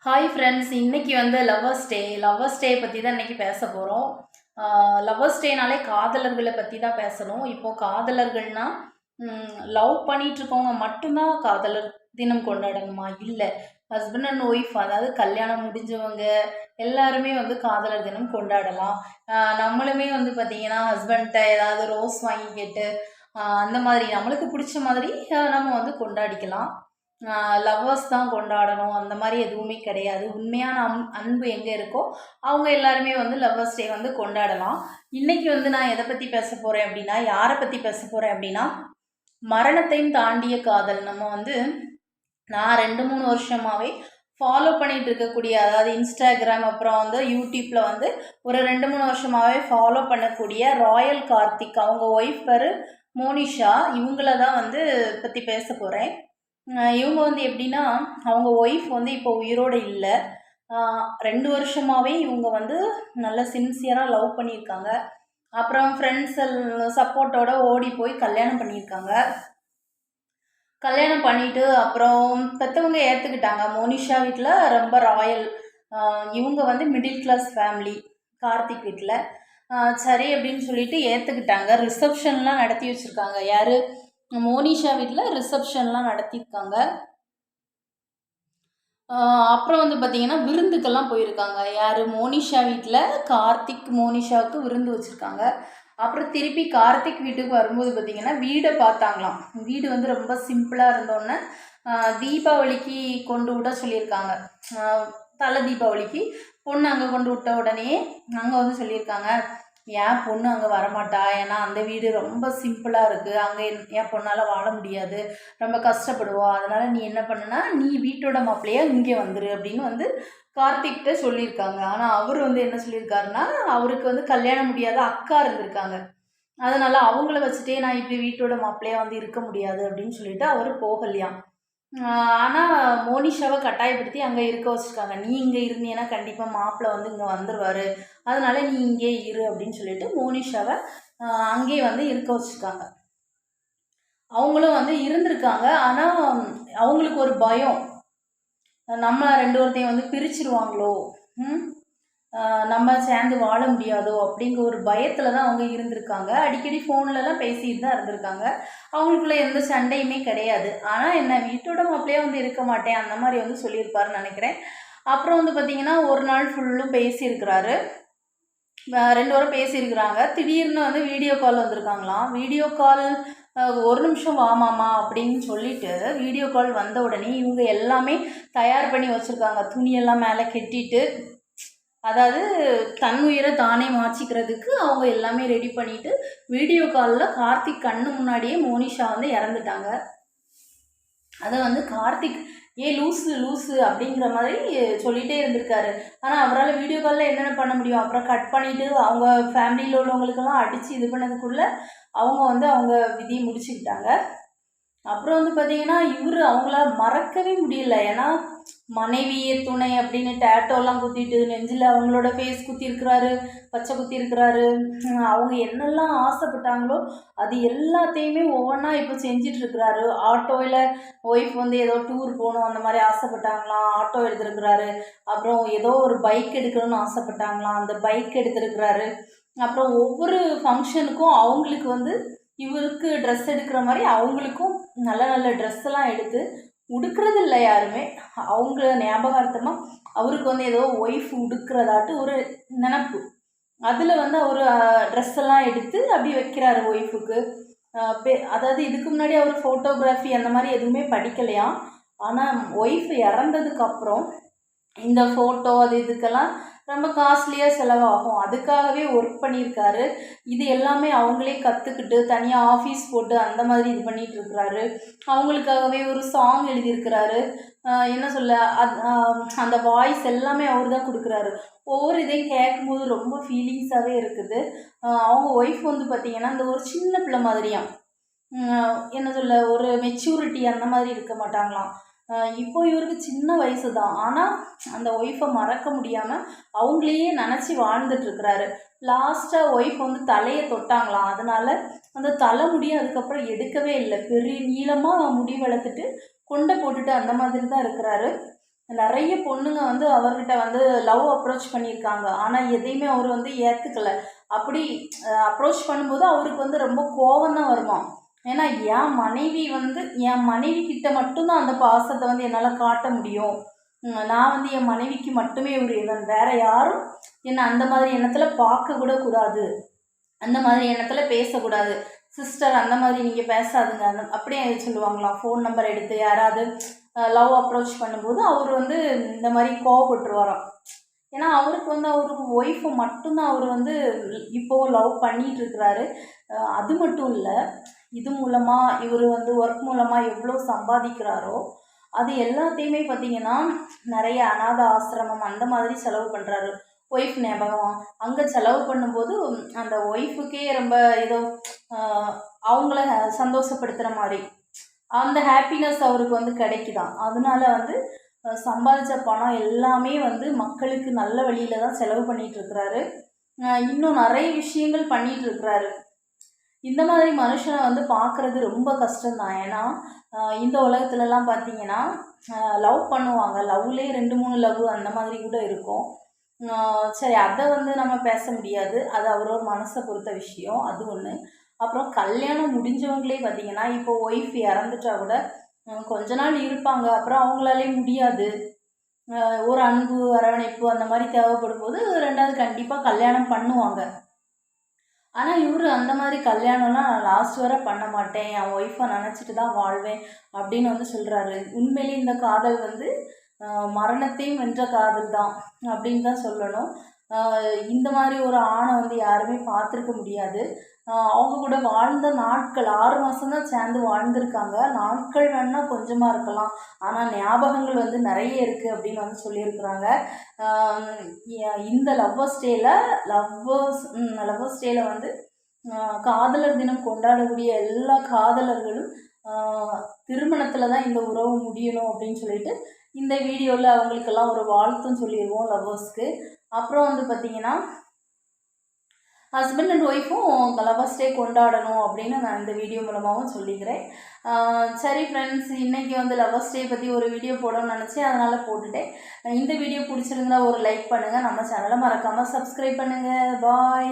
Hi friends, இன்னைக்கு வந்து lovers day பற்றி தான் இன்னைக்கு பேச போகிறோம். லவ்வர்ஸ் டேனாலே காதலர்களை பற்றி தான் பேசணும். இப்போது காதலர்கள்னால் லவ் பண்ணிட்டு இருக்கவங்க மட்டும்தான் காதலர் தினம் கொண்டாடணுமா? இல்லை, ஹஸ்பண்ட் அண்ட் ஒய்ஃப், அதாவது கல்யாணம் முடிஞ்சவங்க எல்லாருமே வந்து காதலர் தினம் கொண்டாடலாம். நம்மளுமே வந்து பார்த்திங்கன்னா ஹஸ்பண்ட்ட ஏதாவது ரோஸ் வாங்கி கேட்டு அந்த மாதிரி நம்மளுக்கு பிடிச்ச மாதிரி நம்ம வந்து கொண்டாடிக்கலாம். லவ்வர்ஸ் தான் கொண்டாடணும் அந்த மாதிரி எதுவுமே கிடையாது. உண்மையான அன்பு எங்கே இருக்கோ அவங்க எல்லாருமே வந்து லவ்வர்ஸ் டே வந்து கொண்டாடலாம். இன்றைக்கி வந்து நான் எதை பற்றி பேச போகிறேன் அப்படின்னா, யாரை பற்றி பேச போகிறேன் அப்படின்னா, மரணத்தையும் தாண்டிய காதல். நம்ம வந்து நான் 2-3 வருஷமாகவே ஃபாலோ பண்ணிகிட்டு இருக்கக்கூடிய, அதாவது இன்ஸ்டாகிராம் அப்புறம் வந்து யூடியூப்பில் வந்து ஒரு 2-3 வருஷமாகவே ஃபாலோ பண்ணக்கூடிய ராயல் கார்த்திக், அவங்க ஒய்ஃப் பேர் மோனிஷா, இவங்கள தான் வந்து பற்றி பேச போகிறேன். இவங்க வந்து எப்படின்னா, அவங்க ஒய்ஃப் வந்து இப்போ உயிரோடு இல்லை. 2 வருஷமாகவே இவங்க வந்து நல்ல சின்சியராக லவ் பண்ணியிருக்காங்க. அப்புறம் ஃப்ரெண்ட்ஸ் சப்போர்ட்டோட ஓடி போய் கல்யாணம் பண்ணியிருக்காங்க. கல்யாணம் பண்ணிவிட்டு அப்புறம் பெற்றவங்க ஏற்றுக்கிட்டாங்க. மோனிஷா வீட்டில் ரொம்ப ராயல், இவங்க வந்து மிடில் கிளாஸ் ஃபேமிலி கார்த்திக் வீட்டில். சரி அப்படின்னு சொல்லிட்டு ஏற்றுக்கிட்டாங்க. ரிசப்ஷன்லாம் நடத்தி வச்சுருக்காங்க. யார்? மோனிஷா வீட்டில் ரிசப்ஷன்லாம் நடத்தியிருக்காங்க. அப்புறம் வந்து பார்த்திங்கன்னா விருந்துக்கெல்லாம் போயிருக்காங்க. யார்? மோனிஷா வீட்டில் கார்த்திக் மோனிஷாவுக்கு விருந்து வச்சுருக்காங்க. அப்புறம் திருப்பி கார்த்திக் வீட்டுக்கு வரும்போது பார்த்திங்கன்னா வீடை பார்த்தாங்களாம். வீடு வந்து ரொம்ப சிம்பிளாக இருந்தோன்னே தீபாவளிக்கு கொண்டு விட சொல்லியிருக்காங்க. தலை தீபாவளிக்கு பொண்ணு அங்கே கொண்டு விட்ட உடனே அங்கே வந்து சொல்லியிருக்காங்க, என் பொண்ணு அங்கே வரமாட்டா, ஏன்னா அந்த வீடு ரொம்ப சிம்பிளாக இருக்குது, அங்கே என் பொண்ணால் வாழ முடியாது, ரொம்ப கஷ்டப்படுவா, அதனால் நீ என்ன பண்ணுனா நீ வீட்டோட மாப்பிள்ளையா இங்கே வந்துரு அப்படின்னு வந்து கார்த்திக்கிட்ட சொல்லியிருக்காங்க. ஆனால் அவர் வந்து என்ன சொல்லியிருக்காருன்னா, அவருக்கு வந்து கல்யாணம் முடியாத அக்கா இருந்திருக்காங்க, அதனால் அவங்கள வச்சுட்டே நான் இப்படி வீட்டோட மாப்பிள்ளையா வந்து இருக்க முடியாது அப்படின்னு சொல்லிட்டு அவர் போகலையாம். ஆனால் மோனிஷாவை கட்டாயப்படுத்தி அங்கே இருக்க வச்சுருக்காங்க. நீ இங்கே இருந்தீங்கன்னா கண்டிப்பாக மாப்பிள்ளை வந்து இங்கே வந்துடுவார், அதனால் நீ இங்கே இரு அப்படின்னு சொல்லிட்டு மோனிஷாவை அங்கேயே வந்து இருக்க வச்சுருக்காங்க. அவங்களும் வந்து இருந்திருக்காங்க. ஆனால் அவங்களுக்கு ஒரு பயம், நம்ம 2 ஒருத்தையும் வந்து பிரிச்சிருவாங்களோ, நம்ம சேர்ந்து வாழ முடியாதோ அப்படிங்கிற ஒரு பயத்தில் தான் அவங்க இருந்திருக்காங்க. அடிக்கடி ஃபோன்லலாம் பேசிட்டு தான் இருந்திருக்காங்க. அவங்களுக்குள்ள எந்த சண்டையுமே கிடையாது. ஆனால் என்ன, வீட்டோட மாப்பிள்ளையே வந்து இருக்க மாட்டேன் அந்த மாதிரி வந்து சொல்லியிருப்பாருன்னு நினைக்கிறேன். அப்புறம் வந்து பார்த்திங்கன்னா ஒரு நாள் ஃபுல்லும் பேசியிருக்கிறாரு. 2 வாரம் பேசியிருக்கிறாங்க. திடீர்னு வந்து வீடியோ கால் வந்திருக்காங்களாம். வீடியோ கால் ஒரு நிமிஷம் வாமாமா அப்படின்னு சொல்லிட்டு வீடியோ கால் வந்த உடனே இவங்க எல்லாமே தயார் பண்ணி வச்சுருக்காங்க. துணியெல்லாம் மேலே கெட்டிட்டு, அதாவது தன் உயிரை தானே மாற்றிக்கிறதுக்கு அவங்க எல்லாமே ரெடி பண்ணிவிட்டு வீடியோ காலில் கார்த்திக் கண்ணு முன்னாடியே மோனிஷா வந்து இறந்துட்டாங்க. அதை வந்து கார்த்திக் லூஸு லூஸு அப்படிங்கிற மாதிரி சொல்லிகிட்டே இருந்திருக்காரு. ஆனால் அவரால் வீடியோ காலில் என்னென்ன பண்ண முடியும்? அப்புறம் கட் பண்ணிவிட்டு அவங்க ஃபேமிலியில் உள்ளவங்களுக்கெல்லாம் அடித்து இது பண்ணதுக்குள்ளே அவங்க வந்து அவங்க விதியை முடிச்சுக்கிட்டாங்க. அப்புறம் வந்து பார்த்திங்கன்னா இவர் அவங்கள மறக்கவே முடியல. ஏன்னா மனைவியே துணை அப்படின்னு டேட்டோலாம் குத்திட்டு நெஞ்சில் அவங்களோட ஃபேஸ் குத்திருக்கிறாரு, பச்சை குத்திருக்கிறாரு. அவங்க என்னெல்லாம் ஆசைப்பட்டாங்களோ அது எல்லாத்தையுமே ஒவ்வொன்றா இப்போ செஞ்சிட்ருக்கிறாரு. ஆட்டோவில் ஒய்ஃப் வந்து ஏதோ டூர் போகணும் அந்த மாதிரி ஆசைப்பட்டாங்களாம், ஆட்டோ எடுத்துருக்கிறாரு. அப்புறம் ஏதோ ஒரு பைக் எடுக்கணும்னு ஆசைப்பட்டாங்களாம், அந்த பைக் எடுத்துருக்கிறாரு. அப்புறம் ஒவ்வொரு ஃபங்க்ஷனுக்கும் அவங்களுக்கு வந்து இவருக்கு ட்ரெஸ் எடுக்கிற மாதிரி அவங்களுக்கும் நல்ல நல்ல ட்ரெஸ்ஸெல்லாம் எடுத்து உடுக்கிறது இல்லை யாருமே. அவங்க ஞாபகார்த்தமாக அவருக்கு வந்து ஏதோ ஒய்ஃப் உடுக்கிறதாட்டு ஒரு நினப்பு, அதில் வந்து அவர் ட்ரெஸ்ஸெல்லாம் எடுத்து அப்படி வைக்கிறாரு ஒய்ஃபுக்கு. அதாவது இதுக்கு முன்னாடி அவர் ஃபோட்டோகிராஃபி அந்த மாதிரி எதுவுமே படிக்கலையாம். ஆனால் ஒய்ஃப் இறந்ததுக்கப்புறம் இந்த ஃபோட்டோ அது இதுக்கெல்லாம் ரொம்ப காஸ்ட்லியாக செலவாகும், அதுக்காகவே ஒர்க் பண்ணியிருக்காரு. இது எல்லாமே அவங்களே கற்றுக்கிட்டு தனியாக ஆஃபீஸ் போட்டு அந்த மாதிரி இது பண்ணிகிட்டு இருக்கிறாரு. அவங்களுக்காகவே ஒரு சாங் எழுதியிருக்கிறாரு. என்ன சொல்ல, அந்த வாய்ஸ் எல்லாமே அவர் தான் கொடுக்குறாரு. ஒவ்வொரு இதையும் கேட்கும்போது ரொம்ப ஃபீலிங்ஸாகவே இருக்குது. அவங்க ஒய்ஃப் வந்து பார்த்திங்கன்னா இந்த ஒரு சின்ன பிள்ளை மாதிரியாம், என்ன சொல்ல, ஒரு மெச்சூரிட்டி அந்த மாதிரி இருக்க மாட்டாங்களாம். இப்போ இவருக்கு சின்ன வயசு தான், ஆனால் அந்த ஒய்ஃபை மறக்க முடியாமல் அவங்களையே நினச்சி வாழ்ந்துட்டுருக்கிறாரு. லாஸ்ட்டாக ஒய்ஃப் வந்து தலையை தொட்டாங்களாம், அதனால் அந்த தலை முடியை அதுக்கப்புறம் எடுக்கவே இல்லை. பெரிய நீளமாக முடி வளர்த்துட்டு கொண்டை போட்டுட்டு அந்த மாதிரி தான் இருக்கிறாரு. நிறைய பொண்ணுங்க வந்து அவர்கிட்ட வந்து லவ் அப்ரோச் பண்ணியிருக்காங்க. ஆனால் எதையுமே அவர் வந்து ஏற்றுக்கல. அப்படி அப்ரோச் பண்ணும்போது அவருக்கு வந்து ரொம்ப கோவம் தான் வருமாம். ஏன்னா என் மனைவி கிட்ட மட்டும்தான் அந்த பாசத்தை வந்து என்னால் காட்ட முடியும். நான் வந்து என் மனைவிக்கு மட்டுமே உரியவன், வேற யாரும் என்னை அந்த மாதிரி எண்ணத்தில் பார்க்க கூட கூடாது, அந்த மாதிரி எண்ணத்தில் பேசக்கூடாது. சிஸ்டர் அந்த மாதிரி நீங்கள் பேசாதுங்க அப்படியே சொல்லுவாங்களாம். ஃபோன் நம்பர் எடுத்து யாராவது லவ் அப்ரோச் பண்ணும்போது அவர் வந்து இந்த மாதிரி கோவப்பட்டுருவாராம். ஏன்னா அவருக்கு வந்து அவருக்கு ஒய்ஃபை மட்டும்தான் அவர் வந்து இப்போது லவ் பண்ணிகிட்டு இருக்கிறாரு. அது மட்டும் இல்லை, இது மூலமாக இவர் வந்து ஒர்க் மூலமாக எவ்வளோ சம்பாதிக்கிறாரோ அது எல்லாத்தையுமே பார்த்திங்கன்னா நிறைய அநாத ஆசிரமம் அந்த மாதிரி செலவு பண்ணுறாரு. ஒய்ஃப் ஞாபகம் அங்கே செலவு பண்ணும்போது அந்த ஒய்ஃபுக்கே ரொம்ப ஏதோ அவங்கள சந்தோஷப்படுத்துகிற மாதிரி அந்த ஹாப்பினஸ் அவருக்கு வந்து கிடைக்குதான். அதனால வந்து சம்பாதிச்ச பணம் எல்லாமே வந்து மக்களுக்கு நல்ல வழியில் தான் செலவு பண்ணிகிட்ருக்கிறாரு. இன்னும் நிறைய விஷயங்கள் பண்ணிகிட்ருக்கிறாரு. இந்த மாதிரி மனுஷனை வந்து பார்க்குறது ரொம்ப கஷ்டம்தான். ஏன்னா இந்த உலகத்துலலாம் பார்த்திங்கன்னா லவ் பண்ணுவாங்க, லவ்லேயே 2-3 லவ் அந்த மாதிரி கூட இருக்கும். சரி, அதை வந்து நம்ம பேச முடியாது, அது அவரோட மனசை பொறுத்த விஷயம், அது ஒன்று. அப்புறம் கல்யாணம் முடிஞ்சவங்களே பார்த்திங்கன்னா இப்போ ஒய்ஃப் இறந்துட்டா கூட கொஞ்ச நாள் இருப்பாங்க, அப்புறம் அவங்களாலே முடியாது, ஒரு அன்பு அரவணைப்பு அந்த மாதிரி தேவைப்படும் போது 2வது கண்டிப்பாக கல்யாணம் பண்ணுவாங்க. ஆனால் இவர் அந்த மாதிரி கல்யாணம்லாம் நான் லாஸ்ட் வரை பண்ண மாட்டேன், என் ஒய்ஃபை நினச்சிட்டு தான் வாழ்வேன் அப்படின்னு வந்து சொல்கிறாரு. உண்மையிலே இந்த காதல் வந்து மரணத்தையும் வென்ற காதல் தான் அப்படின்னு தான் சொல்லணும். இந்த மாதிரி ஒரு ஆணை வந்து யாருமே பார்த்துருக்க முடியாது. அவங்க கூட வாழ்ந்த நாட்கள் 6 மாதம்தான் சேர்ந்து வாழ்ந்திருக்காங்க. நாட்கள் வேணால் கொஞ்சமாக இருக்கலாம், ஆனால் ஞாபகங்கள் வந்து நிறைய இருக்குது அப்படின்னு வந்து சொல்லியிருக்கிறாங்க. இந்த லவ்வர்ஸ் டேயில் வந்து காதலர் தினம் கொண்டாடக்கூடிய எல்லா காதலர்களும் திருமணத்தில் தான் இந்த உறவு முடியணும் அப்படின்னு சொல்லிட்டு இந்த வீடியோவில் அவங்களுக்கெல்லாம் ஒரு வாழ்த்தும் சொல்லிடுவோம் லவ்வர்ஸ்க்கு. அப்புறம் வந்து பார்த்திங்கன்னா ஹஸ்பண்ட் அண்ட் ஒய்ஃபும் லவ்வர்ஸ் டே கொண்டாடணும் அப்படின்னு நான் இந்த வீடியோ மூலமாகவும் சொல்லிக்கிறேன். சரி ஃப்ரெண்ட்ஸ், இன்றைக்கி வந்து லவ்வர்ஸ் டே பற்றி ஒரு வீடியோ போடணும்னு நினச்சேன், அதனால் போட்டுட்டேன். இந்த வீடியோ பிடிச்சிருந்தா ஒரு லைக் பண்ணுங்கள், நம்ம சேனலை மறக்காமல் சப்ஸ்கிரைப் பண்ணுங்கள். பாய்.